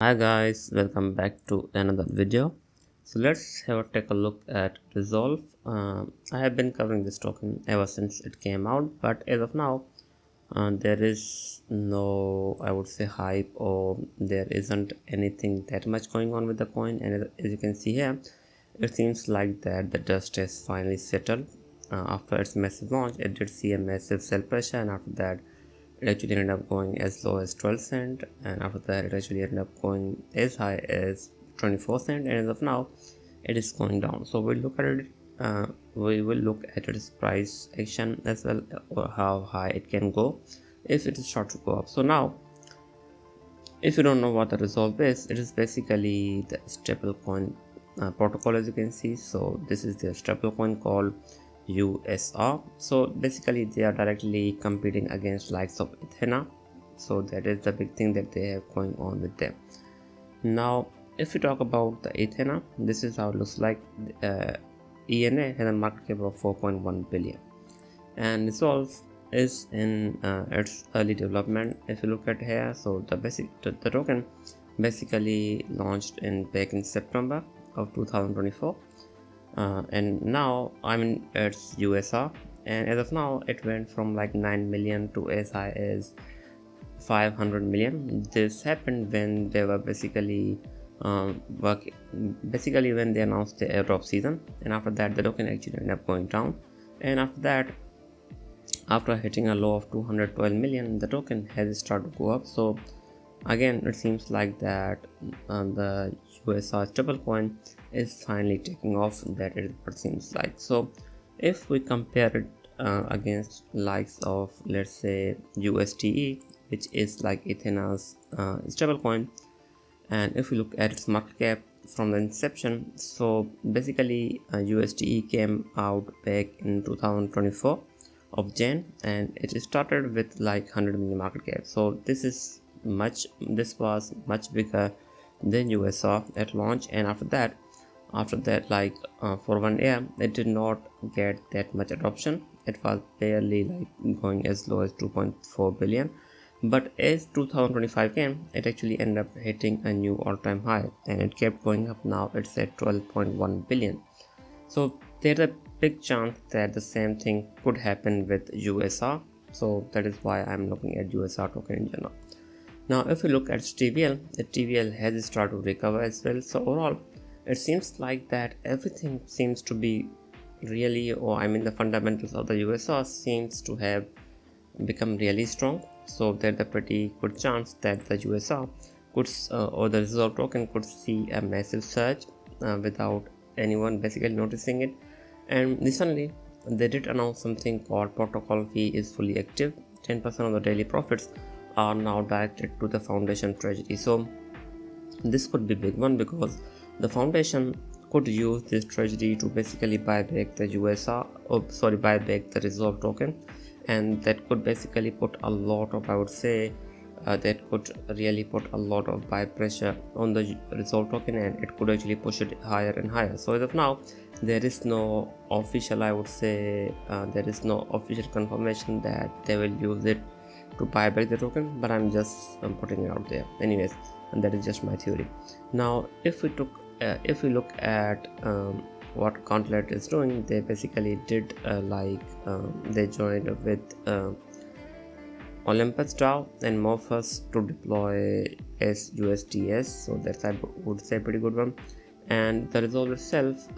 Hi guys, welcome back to another video. So let's take a look at Resolve. I have been covering this token ever since it came out, but as of now, there is no, I would say, hype, or there isn't anything that much going on with the coin. And as you can see here, it seems like that the dust has finally settled. After its massive launch, it did see a massive sell pressure, and after that it actually ended up going as low as 12 cent, and after that it actually ended up going as high as 24 cent, and as of now it is going down. So we'll look at it, we will look at its price action as well, or how high it can go if it is start to go up. So now, if you don't know what the Resolve is, it is basically the stablecoin protocol, as you can see. So this is the stablecoin called USR. So basically they are directly competing against likes of Ethena. So that is the big thing that they have going on with them. Now if we talk about the Ethena, this is how it looks like. ENA has a market cap of 4.1 billion, and Resolve is in its early development. If you look at here, so the token basically launched in back in September of 2024, and now I'm in its USR, and as of now it went from like 9 million to as high as 500 million. This happened when they were basically basically when they announced the airdrop season, and after that the token actually ended up going down, and after that, after hitting a low of 212 million, the token has started to go up. So again, it seems like that the USR stablecoin is finally taking off. That is what it seems like. So if we compare it against likes of, let's say, USDE, which is like Ethena's stablecoin, and if we look at its market cap from the inception, so basically USDE came out back in 2024 of Jan, and it started with like 100 million market cap. So this was much bigger than USR at launch, and after that, like for 1 year it did not get that much adoption. It was barely like going as low as 2.4 billion, but as 2025 came, it actually ended up hitting a new all-time high, and it kept going up. Now it's at 12.1 billion. So there's a big chance that the same thing could happen with USR. So that is why I'm looking at USR token in general. Now if we look at TVL, the TVL has started to recover as well. So overall, it seems like that everything seems to be really, or I mean the fundamentals of the USR seems to have become really strong. So there's a pretty good chance that the USR could or the Resolve token could see a massive surge without anyone basically noticing it. And recently they did announce something called protocol fee is fully active. 10% of the daily profits are now directed to the foundation treasury. So this could be big one, because the foundation could use this treasury to basically buy back the buy back the Resolve token, and that could basically put a lot of, I would say, that could really put a lot of buy pressure on the Resolve token, and it could actually push it higher and higher. So as of now, there is no official, I would say, there is no official confirmation that they will use it to buy back the token, but I'm just putting it out there anyways, and that is just my theory. Now if we look at what Gauntlet is doing, they basically did they joined with Olympus DAO and Morpheus to deploy SUSDS. So that's, I would say, pretty good one. And the Resolve itself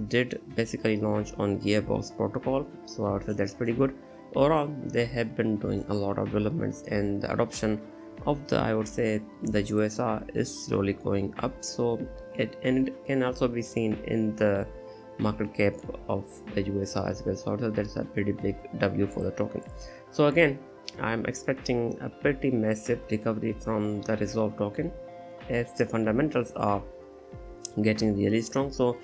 did basically launch on Gearbox protocol, so I would say that's pretty good. Overall, they have been doing a lot of developments, and the adoption of the, I would say, the USR is slowly going up. So it can also be seen in the market cap of the USR as well. So that's a pretty big W for the token. So again, I'm expecting a pretty massive recovery from the Resolve token, as the fundamentals are getting really strong. So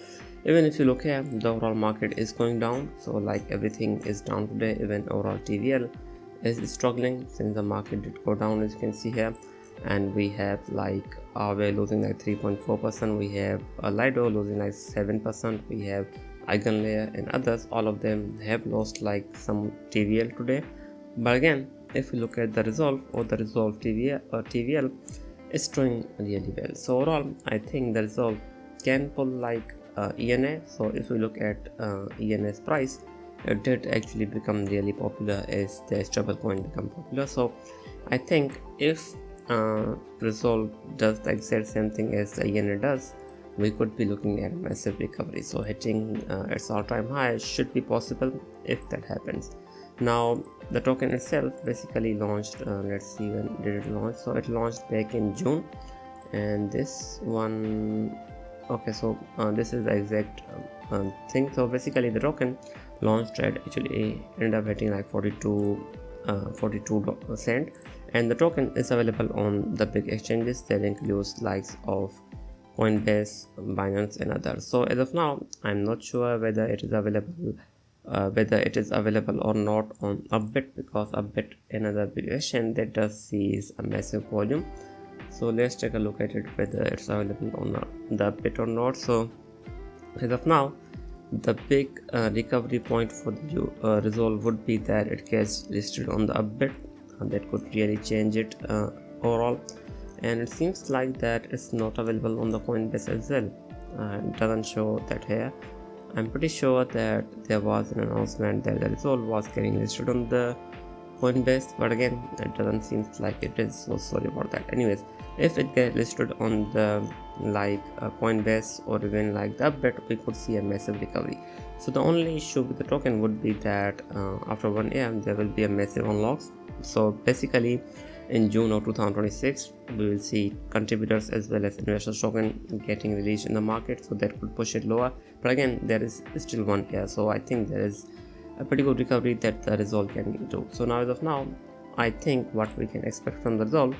even if you look here, the overall market is going down. So like everything is down today. Even overall TVL is struggling since the market did go down, as you can see here. And we have like Aave losing like 3.4%, we have Lido losing like 7%, we have Eigenlayer and others, all of them have lost like some TVL today. But again, if you look at the Resolve or the Resolve TVL, is doing really well. So overall, I think the Resolv can pull like ENA. So if we look at ENA's price, it did actually become really popular as the stablecoin become popular. So I think if Resolv does the exact same thing as the ENA does, we could be looking at a massive recovery. So hitting its all-time high should be possible if that happens. Now the token itself basically launched, let's see when did it launch. So it launched back in June, and this one, okay, so this is the exact thing. So basically the token launched at actually ended up hitting like 42 cent, and the token is available on the big exchanges that includes likes of Coinbase, Binance and others. So as of now, I'm not sure whether it is available or not on Upbit, because Upbit, another big exchange that does sees a massive volume. So let's take a look at it whether it's available on the Upbit or not. So as of now, the big recovery point for the Resolv would be that it gets listed on the Upbit. That could really change it overall. And it seems like that it's not available on the Coinbase as well. It doesn't show that here. I'm pretty sure that there was an announcement that the Resolv was getting listed on the Coinbase, but again, it doesn't seem like it is. So sorry about that. Anyways, if it gets listed on the Coinbase or even like the Upbit, we could see a massive recovery. So the only issue with the token would be that after 1 year there will be a massive unlocks. So basically in June of 2026 we will see contributors as well as investors token getting released in the market, so that could push it lower. But again, there is still 1 year, so I think there is a pretty good recovery that the Resolv can do. So now as of now, I think what we can expect from the Resolv,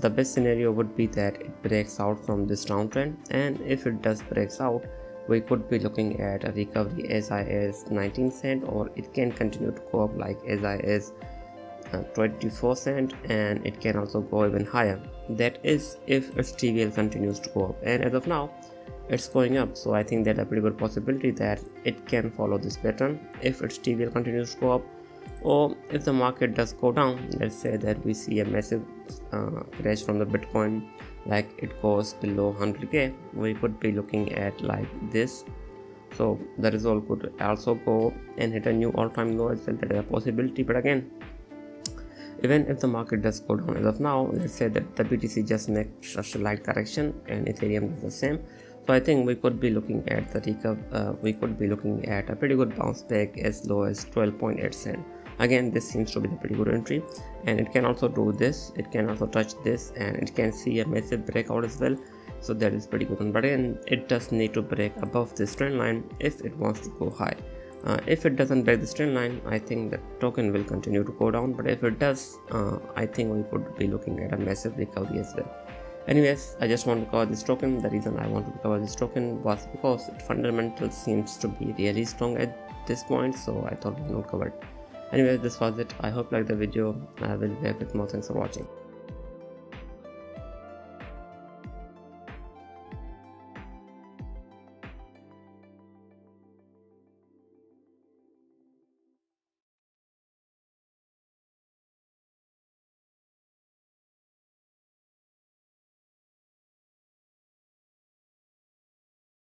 the best scenario would be that it breaks out from this downtrend, and if it does breaks out, we could be looking at a recovery as high as 19 cent, or it can continue to go up like as high as 24 cent, and it can also go even higher. That is if its TVL continues to go up, and as of now it's going up. So I think there's a pretty good possibility that it can follow this pattern if its TVL continues to go up. Or if the market does go down, let's say that we see a massive crash from the Bitcoin, like it goes below 100k, we could be looking at like this. So the Resolv could also go and hit a new all-time low as well. That is a possibility. But again, even if the market does go down as of now, let's say that the BTC just makes a slight correction and Ethereum does the same. So I think we could be looking at we could be looking at a pretty good bounce back as low as 12.8 cent. Again, this seems to be the pretty good entry, and it can also do this, it can also touch this, and it can see a massive breakout as well. So that is pretty good one. But again, it does need to break above this trend line if it wants to go high. If it doesn't break this trend line, I think the token will continue to go down. But if it does, I think we could be looking at a massive recovery as well. Anyways, I just want to cover this token. The reason I want to cover this token was because its fundamental seems to be really strong at this point, so I thought we would cover it. Anyways, this was it. I hope you liked the video. I will be back with more. Thanks for watching.